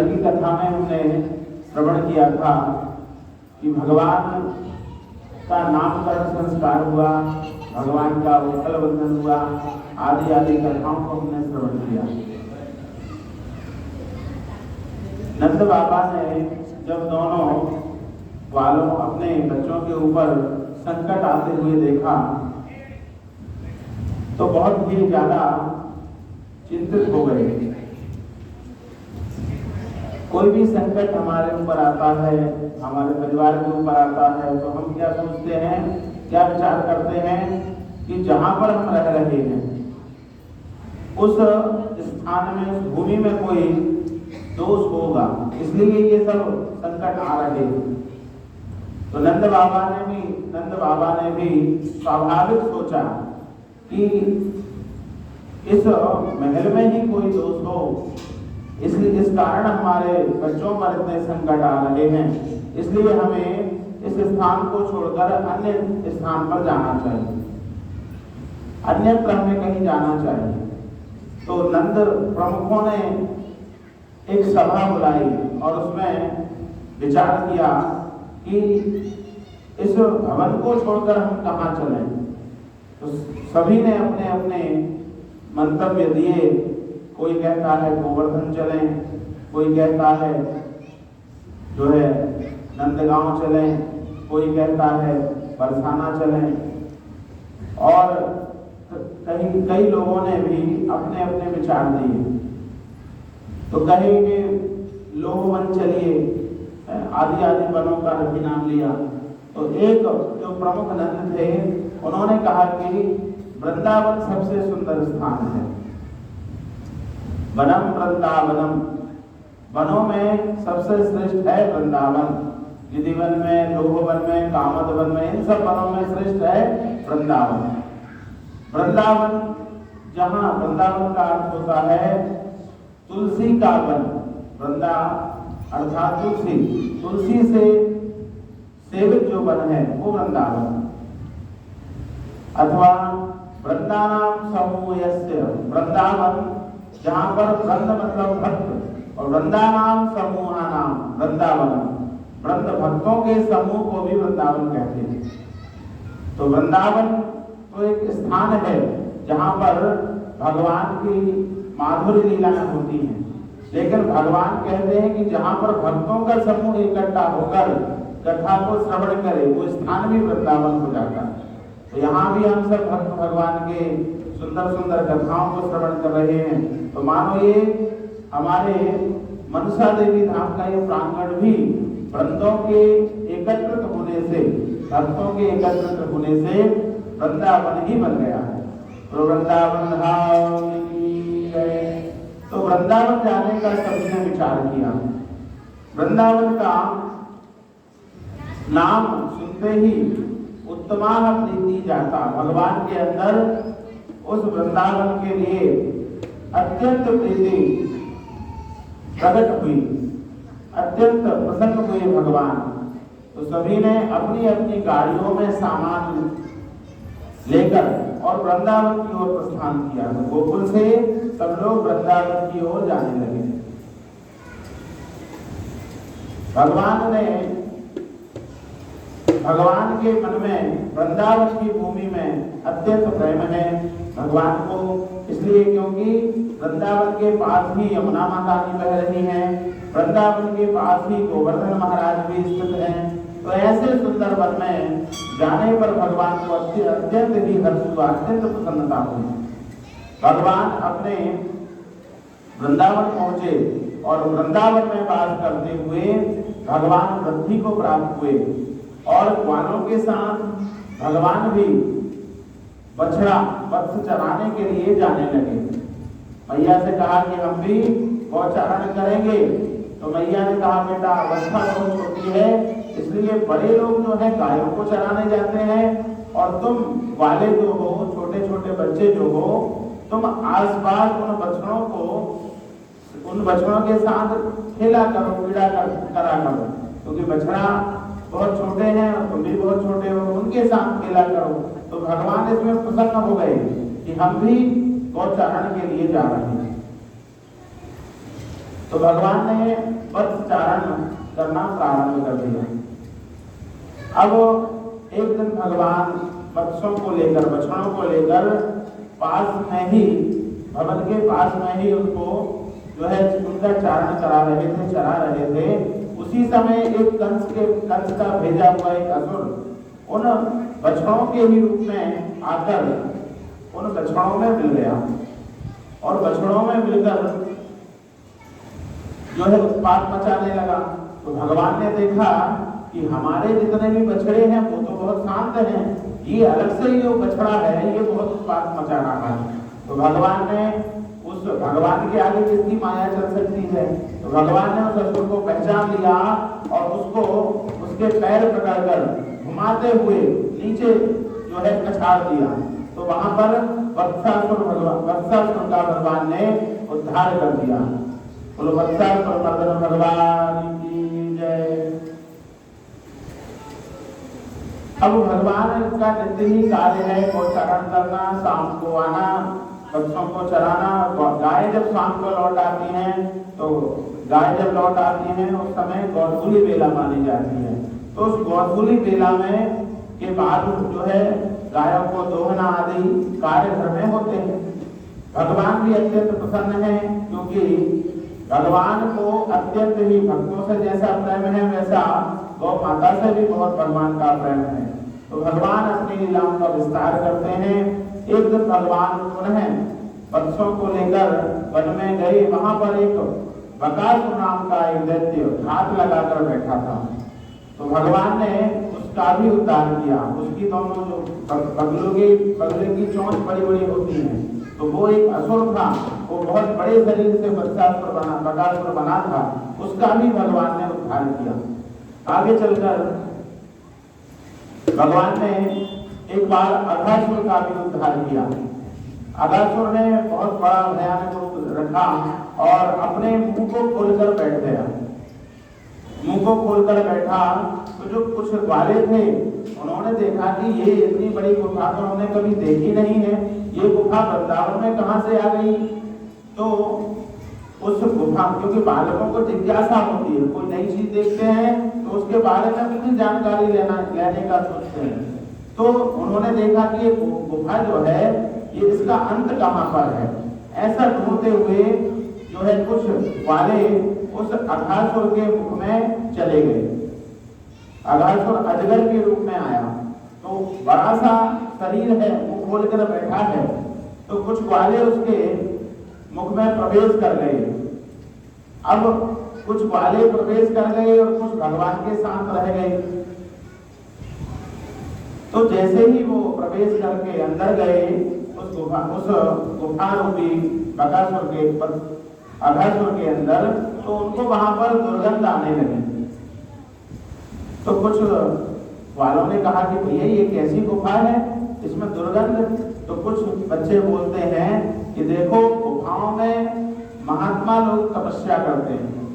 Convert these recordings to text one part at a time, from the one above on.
की कथा में हमने श्रवण किया था कि भगवान का नामकरण संस्कार हुआ, भगवान का उत्कल बंधन हुआ, आदि आदि कथाओं को हमने श्रवण किया। नंद बाबा ने जब दोनों वालों अपने बच्चों के ऊपर संकट आते हुए देखा तो बहुत ही ज्यादा चिंतित हो गए। कोई भी संकट हमारे ऊपर आता है, हमारे परिवार के ऊपर आता है, तो हम क्या सोचते हैं, क्या विचार करते हैं कि जहां पर हम रह रहे हैं उस स्थान में, उस भूमि में कोई दोष होगा, इसलिए ये सब संकट आ रहे हैं। तो नंद बाबा ने भी स्वाभाविक सोचा कि इस महल में ही कोई दोष हो, इसलिए इस कारण हमारे बच्चों पर इतने संकट आ रहे हैं, इसलिए हमें इस स्थान को छोड़कर अन्य स्थान पर जाना चाहिए, अन्यत्र हमें कहीं जाना चाहिए। तो नंद प्रमुखों ने एक सभा बुलाई और उसमें विचार किया कि इस भवन को छोड़कर हम कहाँ चलें। तो सभी ने अपने अपने मंतव्य दिए। कोई कहता है गोवर्धन चलें, कोई कहता है जो है नंदगांव चलें, कोई कहता है बरसाना चलें, और कई लोगों ने भी अपने अपने विचार दिए। तो कहे कि लोहवन चलिए, आदि आदि वनों का भी नाम लिया। तो एक जो प्रमुख नंद थे उन्होंने कहा कि वृंदावन सबसे सुंदर स्थान है, वनम वृंदावनम, वनों में सबसे श्रेष्ठ है वृंदावन। गिरिवन में, लोहवन में, कामद वन में, इन सब वनों में श्रेष्ठ है वृंदावन। वृंदावन, जहाँ वृंदावन का अर्थ होता है तुलसी का वन, वृंदा अर्थात तुलसी से सेवित जो वन है वो वृंदावन। अथवा वृंदानाम समूहस्य, वृंदावन जहाँ पर वृंद मतलब भक्त, और वृंदानाम समूहानाम वृंदावन, वृंद भक्तों के समूह को भी वृंदावन कहते हैं। तो वृंदावन तो एक स्थान है जहाँ पर भगवान की माधुरी लीलाएं होती हैं, लेकिन भगवान कहते हैं कि जहाँ पर भक्तों का समूह इकट्ठा होकर कथा को श्रवण करे वो स्थान भी वृंदावन हो जाता है। तो यहाँ भी हम सब भक्त भगवान के सुंदर सुंदर कथाओं को श्रवण कर रहे हैं। तो मानो ये हमारे मनसा देवी धाम का ये प्रांगण भी वृंदों के एकत्रित होने से, भक्तों के एकत्रित होने से वृंदावन ही बन गया है। तो वृंदावन धाम की जय। तो वृंदावन जाने का सबने विचार किया। वृंदावन का नाम सुनते ही उत्तमा प्रीति जाता, भगवान के अंदर उस वृंदावन के लिए अत्यंत प्रीति प्रकट हुई, अत्यंत प्रसन्न हुए भगवान। तो सभी ने अपनी अपनी गाड़ियों में सामान लेकर और वृंदावन की ओर प्रस्थान किया। तो गोकुल से सब लोग वृंदावन की ओर जाने लगे। भगवान के मन में वृंदावन की भूमि में अत्यंत प्रेम है भगवान को, इसलिए क्योंकि वृंदावन के पास ही यमुना माता बह रही है, वृंदावन के पास ही गोवर्धन महाराज भी स्थित हैं। तो ऐसे सुंदर वन में जाने पर भगवान को अत्यंत ही हर्ष हुआ, अत्यंत प्रसन्नता हुई। भगवान अपने वृंदावन पहुंचे और वृंदावन में वास करते हुए भगवान वृद्धि को प्राप्त हुए, और ग्वालों के साथ भगवान भी बछड़ा वत्स चराने के लिए जाने लगे। मैया से कहा कि हम भी गौचारण करेंगे। तो मैया ने कहा बेटा अवस्था बहुत छोटी है, इसलिए बड़े लोग जो है गायों को चराने जाते हैं, और तुम वाले जो हो, छोटे छोटे बच्चे जो हो, तुम आसपास उन बछड़ों के साथ खेला करो, क्रीड़ा करा करो, क्योंकि बछड़ा बहुत छोटे हैं और तुम भी बहुत छोटे हो, उनके साथ खेला करो। तो भगवान इसमें प्रसन्न हो गए कि हम भी गौचारण के लिए जा रहे हैं। तो भगवान ने वत्स चारण करना प्रारंभ कर दिया। अब एक दिन भगवान वत्सों को लेकर, बछड़ों को लेकर पास में ही, भवन के पास में ही उनको जो है उनका चारण करा रहे थे, चरा रहे थे। उसी समय एक कंस का भेजा हुआ एक असुर उन बछड़ों के ही रूप में आकर उन बछड़ों में मिल गया और बछड़ों में मिलकर जो है उत्पात मचाने लगा। तो भगवान ने देखा कि हमारे जितने भी बछड़े हैं वो तो बहुत शांत हैं, ये अलग से ही जो बछड़ा है ये बहुत उत्पात मचा रहा है। तो भगवान ने उस भगवान के आगे किसकी माया चल सकती है। तो भगवान ने उस असुर को पहचान लिया और उसको उसके पैर पकड़कर घुमाते हुए नीचे जो है कछाड़ दिया। तो वहां पर वत्सासुर का भगवान ने उद्धार कर दिया। बोलो वत्सासुर मर्दन भगवान की जय। अब भगवान का नित्य ही कार्य है गौचारण करना, शाम को आना, बच्चों को चराना। गाय जब शाम को लौट आती हैं तो गाय जब लौट आती हैं उस समय गौधूली बेला मानी जाती है। तो उस गौधूली बेला में के बाद जो है गायों को दोहना आदि कार्य घर में होते हैं। भगवान भी अत्यंत प्रसन्न है क्योंकि भगवान को अत्यंत ही भक्तों से जैसा प्रेम है वैसा गौ माता से भी बहुत भगवान का प्रेम है। तो भगवान अपनी लीलाओं का विस्तार करते हैं। एक दिन भगवान पुनः वत्सों को लेकर वन में गए। वहां पर एक बकासुर नाम का एक दैत्य घात लगाकर बैठा था। तो भगवान ने उसका भी उद्धार किया। उसकी दोनों जो बगले की चोंच बड़ी बड़ी होती है, तो वो एक असुर था, वो बहुत बड़े शरीर से बकासुर बना था, उसका भी भगवान ने उद्धार किया। आगे चलकर भगवान ने एक बार अघासुर का भी उद्धार किया। अघासुर ने बहुत बड़ा भयानक रूप रखा और अपने मुंह को खोलकर बैठ गया। मुंह को खोलकर बैठा तो जो कुछ ग्वाले थे उन्होंने देखा कि ये इतनी बड़ी गुफा तो हमने कभी देखी नहीं है, ये गुफा वृंदावन में कहां से आ गई। तो उस गुफा, क्योंकि बालकों को जिज्ञासा होती है, कोई नई चीज देखते हैं तो उसके बारे में कितनी जानकारी लेने का सोचते हैं। तो उन्होंने देखा कि ये गुफा जो है ये इसका अंत कहाँ पर है। ऐसा ढूंढते हुए जो है कुछ ग्वाले उस अघासुर के मुख में चले गए। अघासुर अजगर के रूप में आया, तो बड़ा सा शरीर है, मुंह खोलकर बैठा है। तो कुछ ग्वाले उसके मुख में प्रवेश कर गए। अब कुछ ग्वाले प्रवेश कर गए और कुछ भगवान के साथ रह गए। तो जैसे ही वो प्रवेश करके अंदर गए उस गुफा रूपी बकासुर के अघासुर के अंदर, तो उनको वहां पर दुर्गंध आने लगी। तो कुछ वालों ने कहा कि भैया ये कैसी गुफा है, इसमें दुर्गंध। तो कुछ बच्चे बोलते हैं कि देखो गुफाओं में महात्मा लोग तपस्या करते हैं।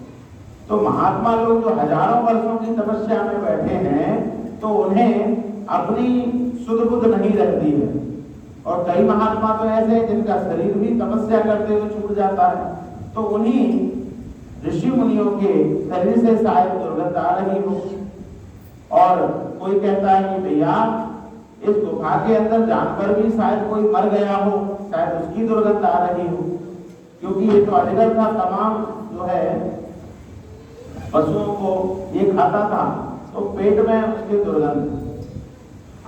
तो महात्मा लोग जो हजारों वर्षों की तपस्या में बैठे हैं तो उन्हें अपनी सुध बुध नहीं रहती है। और कई महात्मा तो ऐसे हैं जिनका शरीर भी तपस्या करते हुए छूट जाता है। तो उन्हीं ऋषि मुनियों के शरीर से शायद दुर्गंध आ रही हो। और कोई कहता है कि भैया इस गुफा के अंदर जानवर भी शायद कोई मर गया हो, शायद उसकी दुर्गंध आ रही हो, क्योंकि ये तो अजगर था, तमाम जो है पशुओं को ये खाता था, तो पेट में उसकी दुर्गंध।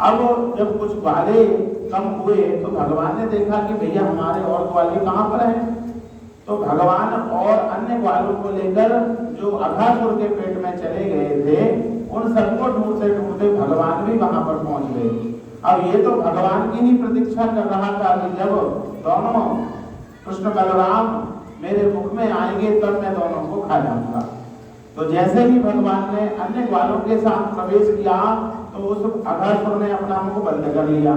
अब जब कुछ ग्वाले कम हुए तो भगवान ने देखा कि भैया हमारे और ग्वाले कहाँ पर हैं। तो भगवान और अन्य ग्वालों को लेकर जो अघासुर के पेट में चले गए थे उन सबको ढूंढते ढूंढते भगवान भी वहां पर पहुंच गए। अब ये तो भगवान की ही प्रतीक्षा कर रहा था कि जब दोनों कृष्ण बलराम मेरे मुख में आएंगे तब मैं दोनों को खा जाऊंगा। तो जैसे ही भगवान ने अन्य ग्वालों के साथ प्रवेश किया तो उस अघासुर ने अपना मुख बंद कर लिया।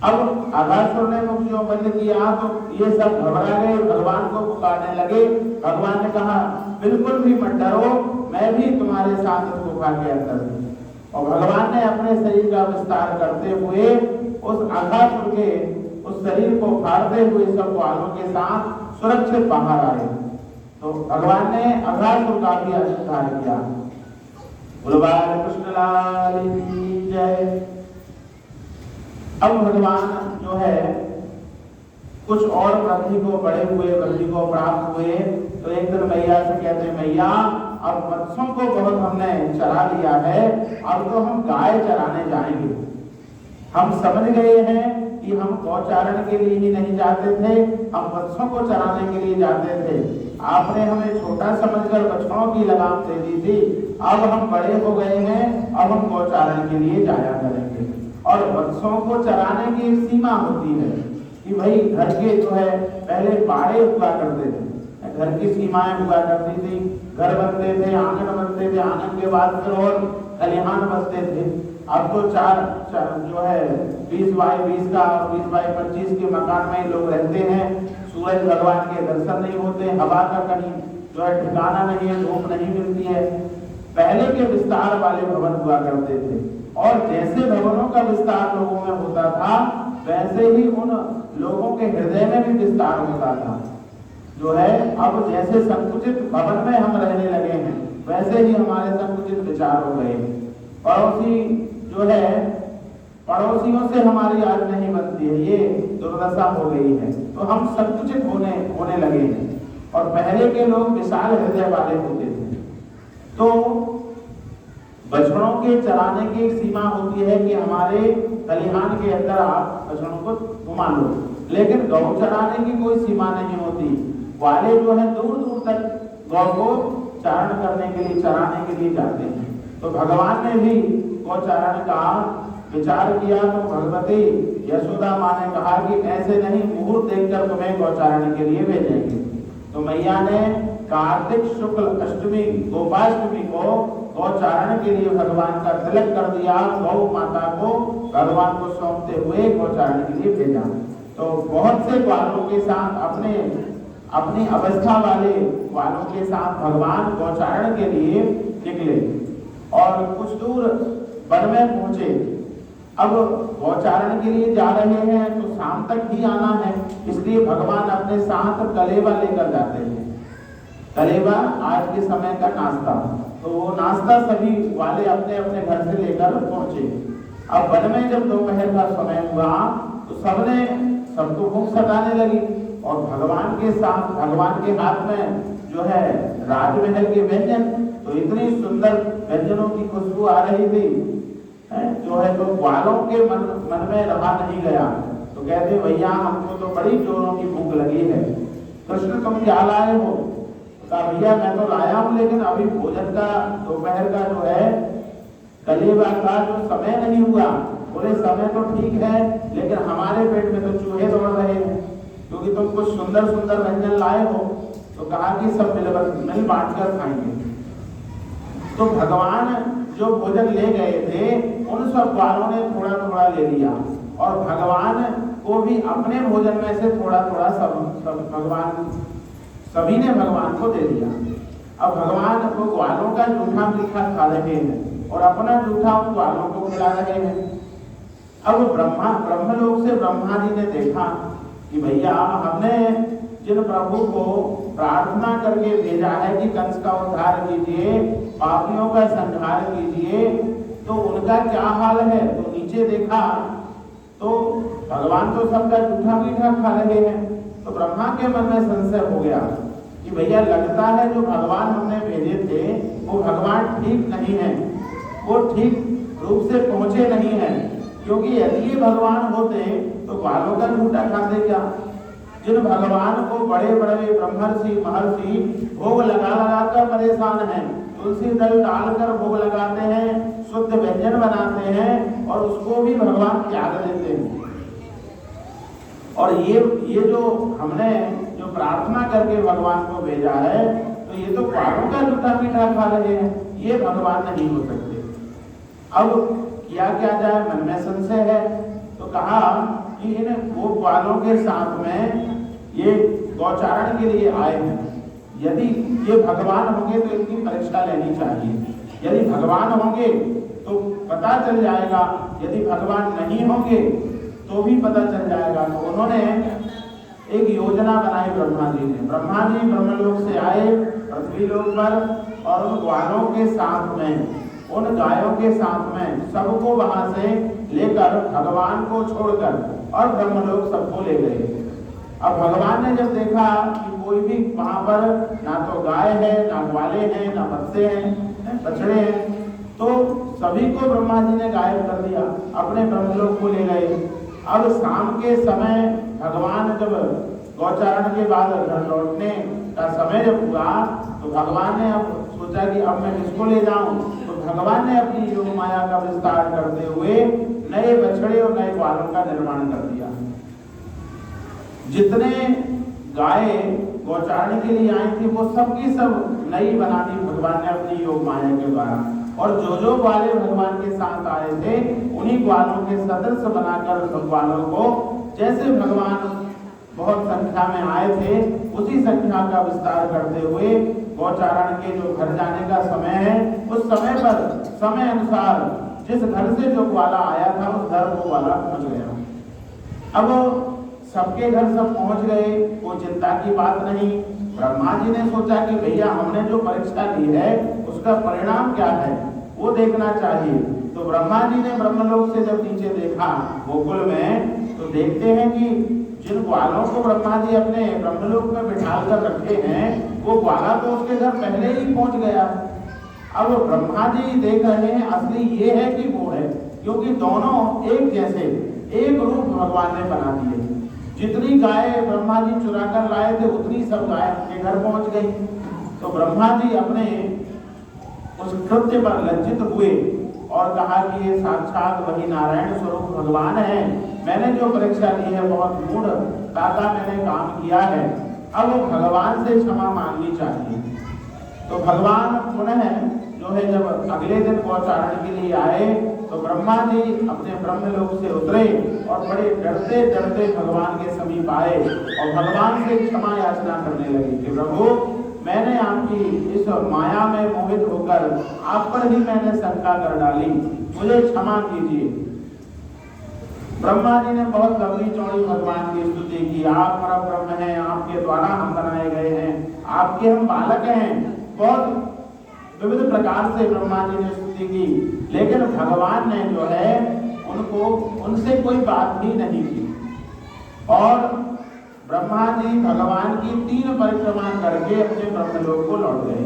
अब अघासुर ने मुख जो बंद किया तो ये सब घबरा गए, भगवान को पुकारने लगे। भगवान ने कहा बिल्कुल भी मत डरो, मैं भी तुम्हारे साथ इस गुफा के अंदर हूं। और भगवान ने अपने शरीर का विस्तार करते हुए उस अघासुर के उस शरीर को फाड़ते हुए सब ग्वालों के साथ सुरक्षित बाहर आए। तो भगवान ने अघासुर का भी उद्धार किया। बोलो बाल कृष्ण लाल की जय। अब भगवान जो है कुछ और वृद्धि को प्राप्त हुए तो एक दिन मैया से कहते हैं, मैया अब वत्सों को बहुत हमने चरा लिया है, अब तो हम गाय चराने जाएंगे। हम समझ गए हैं कि हम गौचारण के लिए ही नहीं जाते थे, हम वत्सों को चराने के लिए जाते थे। आपने हमें छोटा समझकर बछड़ों की लगाम दे दी थी, अब हम बड़े हो गए हैं, अब हम गौचारण के लिए जाया करेंगे। और वत्सों को चराने की एक सीमा होती है कि भाई घर के जो है पहले बाड़े हुआ करते थे, घर की सीमाएं हुआ करती थी, घर बनते थे, आंगन बनते थे, आंगन के बाद फिर और खलिहान बनते थे। अब तो चार जो है 20 बाई 20 का और 20 बाई 25 के मकान में लोग रहते हैं। सूरज भगवान के दर्शन नहीं होते, हवा का कहीं जो है ठिकाना नहीं है, धूप नहीं मिलती है। पहले के विस्तार वाले भवन हुआ करते थे और जैसे भवनों का विस्तार लोगों में होता था वैसे ही उन लोगों के हृदय में भी विस्तार होता था। जो है अब जैसे संकुचित भवन में हम रहने लगे हैं वैसे ही हमारे संकुचित विचार हो गए। पड़ोसी जो है पड़ोसियों से हमारी आज नहीं बनती है, ये दुर्दशा हो गई है। तो हम संकुचित होने लगे हैं और पहले के लोग विशाल हृदय वाले होते थे। तो बछड़ों के चराने की एक सीमा होती है कि हमारे खलिहान के अंदर आप बछड़ों को घुमा लो, लेकिन गौ चराने की कोई सीमा नहीं होती। वाले जो है दूर दूर तक गौ को चारण करने के लिए चराने के लिए जाते हैं। तो भगवान ने भी गौचारण का विचार किया तो भगवती यशोदा माँ ने कहा कि ऐसे नहीं, मुहूर्त देखकर तुम्हें गौचारण के लिए भेजेंगे। तो मैया ने कार्तिक शुक्ल अष्टमी गोपाष्टमी को गौचारण के लिए भगवान का तिलक कर दिया, गौ माता को भगवान को सौंपते हुए गौचारण के लिए भेजा। तो बहुत से ग्वालों के साथ अपनी अवस्था वाले ग्वालों के साथ भगवान गौचारण के लिए निकले और कुछ दूर वन में पहुंचे। अब गौचारण के लिए जा रहे हैं तो शाम तक ही आना है, इसलिए भगवान अपने साथ कलेवा लेकर जाते हैं। कलेवा आज के समय का नाश्ता, तो वो नाश्ता सभी वाले अपने अपने घर से लेकर पहुंचे। अब वन में जब दोपहर का समय हुआ तो सबको भूख सताने लगी और भगवान के हाथ में जो है राजमहल के व्यंजन, तो इतनी सुंदर व्यंजनों की खुशबू आ रही थी जो है तो ग्वालों के मन में रहा नहीं गया। तो कहते भैया हमको तो बड़ी जोरों की भूख लगी है, कृष्ण तुम क्या लाए हो? कहा भैया मैं तो लाया हूँ, लेकिन अभी भोजन का दोपहर का जो है कलेवा का जो समय नहीं हुआ। बोले समय तो ठीक है, लेकिन हमारे पेट में तो चूहे दौड़ रहे हैं, क्योंकि तुम कुछ सुंदर सुंदर व्यंजन लाए हो। तो कहा कि सब मिल बांट कर खाएंगे। तो भगवान जो भोजन ले गए थे उन सब ग्वालों ने थोड़ा थोड़ा ले लिया और भगवान को भी अपने भोजन में से थोड़ा थोड़ा सभी ने भगवान को दे दिया। अब भगवान को ग्वालों का जूठा मीठा खा रहे हैं और अपना जूठा उन ग्वालों को खिला रहे हैं। अब ब्रह्मलोक से ब्रह्मा जी ने देखा कि भैया हमने जिन प्रभु को प्रार्थना करके भेजा है कि कंस का उद्धार कीजिए, पापियों का संहार कीजिए, तो उनका क्या हाल है। तो नीचे देखा तो भगवान तो सबका जूठा मीठा खा रहे हैं। तो ब्रह्मा के मन में संशय हो गया कि भैया लगता है जो भगवान हमने भेजे थे वो भगवान ठीक नहीं है, वो ठीक रूप से पहुंचे नहीं है। क्योंकि यदि ये भगवान होते तो ग्वालों का जूठा खाते क्या। जिन भगवान को बड़े बड़े ब्रह्मर्षि महर्षि भोग लगा कर परेशान हैं, तुलसी दल डालकर भोग लगाते हैं, शुद्ध व्यंजन बनाते हैं और उसको भी भगवान त्याग देते हैं। और ये जो हमने जो प्रार्थना करके भगवान को भेजा है, तो ये तो ग्वालों का जूठा मीठा खा रहे हैं, ये भगवान नहीं हो सकते। अब किया क्या जाए, मन में संशय है। तो कहा कि इन वो ग्वालों के साथ में ये गौचारण के लिए आए हैं, यदि ये भगवान होंगे तो इनकी परीक्षा लेनी चाहिए। यदि भगवान होंगे तो पता चल जाएगा, यदि भगवान नहीं होंगे तो भी पता चल जाएगा। तो उन्होंने एक योजना बनाई ब्रह्मा जी ने। ब्रह्मा जी ब्रह्मलोक से आए पृथ्वी लोक पर और उन ग्वालों के साथ में, उन गायों के साथ में सबको वहां से लेकर भगवान को छोड़कर और ब्रह्मलोक सबको ले गए। अब भगवान ने जब देखा कि कोई भी वहां पर ना तो गाय है, ना ग्वाले हैं, ना बच्चे हैं, बछड़े हैं, तो सभी को ब्रह्मा जी ने गायब कर दिया, अपने ब्रह्मलोक को ले गए। अब शाम के समय भगवान जब गौचारण के बाद घर लौटने का समय जब हुआ तो भगवान ने अब सोचा कि अब मैं किसको ले जाऊं, तो भगवान ने अपनी योग माया का विस्तार करते हुए नए बछड़े और नए ग्वालों का निर्माण कर दिया। जितने गाय गौचारण के लिए आई थी वो सब की सब नई बना दी भगवान ने अपनी योग माया के द्वारा, और जो ग्वाले भगवान के साथ आए थे उन्हीं ग्वालों के सदस्य बनाकर सब ग्वालों को जैसे भगवान बहुत संख्या में आए थे उसी संख्या का विस्तार करते हुए गौचारण के जो घर जाने का समय है उस समय पर समय अनुसार जिस घर से जो ग्वाला आया था उस घर वो ग्वाला पहुंच गया। अब सबके घर सब पहुंच गए, कोई चिंता की बात नहीं। ब्रह्मा जी ने सोचा कि भैया हमने जो परीक्षा ली है उसका परिणाम क्या है वो देखना चाहिए। तो ब्रह्मा जी ने ब्रह्मलोक से जब नीचे देखा गोकुल में, तो देखते हैं कि जिन ग्वालों को ब्रह्मा जी अपने ब्रह्मलोक में बिठा कर रखे हैं वो ग्वाला तो उसके घर पहले ही पहुंच गया। अब ब्रह्मा जी देख रहे हैं असली ये है कि वो है, क्योंकि दोनों एक जैसे एक रूप भगवान ने बना दिए। जितनी गाय ब्रह्मा जी चुरा कर लाए थे उतनी सब गाय के घर पहुंच गई। तो ब्रह्मा जी अपने उस कृत्य पर लज्जित हुए और कहा कि ये साक्षात वही नारायण स्वरूप भगवान है। मैंने जो परीक्षा ली है बहुत मूढ़ता का मैंने काम किया है, अब वो भगवान से क्षमा मांगनी चाहिए। तो भगवान पुनः जो है जब अगले दिन गौचारण के लिए आए तो ब्रह्मा जी अपने ब्रह्मलोक से उतरे और बड़े डरते डरते भगवान के समीप आए और भगवान से क्षमा याचना करने लगे कि प्रभु मैंने आपकी इस माया में मोहित होकर आप पर ही मैंने शंका कर डाली, मुझे क्षमा कीजिए। ब्रह्मा जी ने बहुत लंबी चौड़ी भगवान की स्तुति की, आप परब्रह्म हैं, आपके द्वारा हम बनाए गए हैं, आपके हम बालक हैं। बहुत विविध प्रकार से ब्रह्मा जी ने स्तुति की, लेकिन भगवान ने जो है उनको उनसे कोई बात भी नहीं की। और ब्रह्मा जी भगवान की 3 परिक्रमा करके अपने ब्रह्मलोक को लौट गए।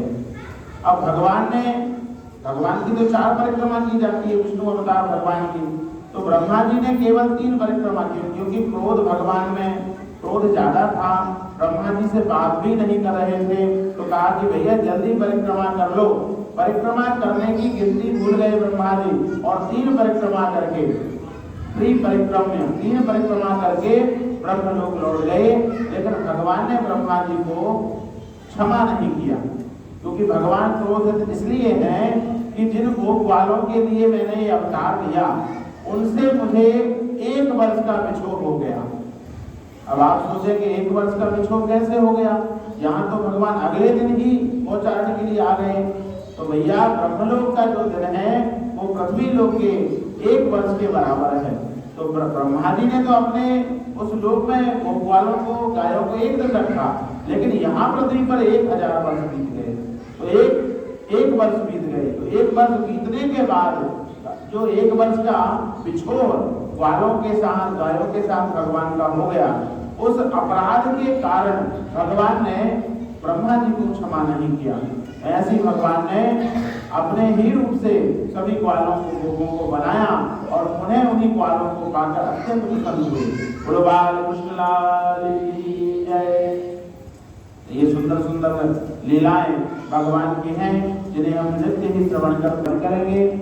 अब भगवान की तो 4 परिक्रमा की जाती है विष्णु अवतार भगवान की, तो ब्रह्मा जी ने केवल 3 परिक्रमा की, क्योंकि क्रोध भगवान में क्रोध ज्यादा था, ब्रह्मा जी से बात भी नहीं कर रहे थे। तो कहा कि भैया जल्दी परिक्रमा कर लो। परिक्रमा करने की गिनती भूल गए ब्रह्मा जी और 3 परिक्रमा करके 3 परिक्रमा करके ब्रह्मलोक लौट गए। लेकिन भगवान ने ब्रह्मा जी को क्षमा नहीं किया, क्योंकि भगवान क्रोधित इसलिए हैं कि जिन गोपालों के लिए मैंने ये अवतार लिया उनसे मुझे 1 वर्ष का विछोह हो गया। अब आप सोचें कि 1 वर्ष का विछोह कैसे हो गया, यहाँ तो भगवान अगले दिन ही गौचारण के लिए आ गए। तो भैया ब्रह्मलोक का जो दिन है वो पृथ्वी लोक के 1 वर्ष के बराबर है। तो ब्रह्मा जी ने तो अपने उस लोक में गोपालों को गायों को 1 दिन रखा, लेकिन यहाँ पृथ्वी पर 1000 वर्ष बीत गए। तो एक वर्ष बीत गए। तो 1 वर्ष बीतने के बाद जो 1 वर्ष का विछोह ग्वालों के साथ गायों के साथ भगवान का हो गया, उस अपराध के कारण भगवान ने ब्रह्मा जी को क्षमा नहीं किया। ऐसी भगवान ने अपने ही रूप से सभी ग्वालों को गोपों को बनाया और उन्हें उन्हीं ग्वालों को पाकर अत्यंत प्रसन्न हुए। बोलो बाल कृष्ण लाल की जय। ये सुंदर सुंदर लीलाएं भगवान की हैं जिन्हें हम नित्य ही श्रवण करेंगे।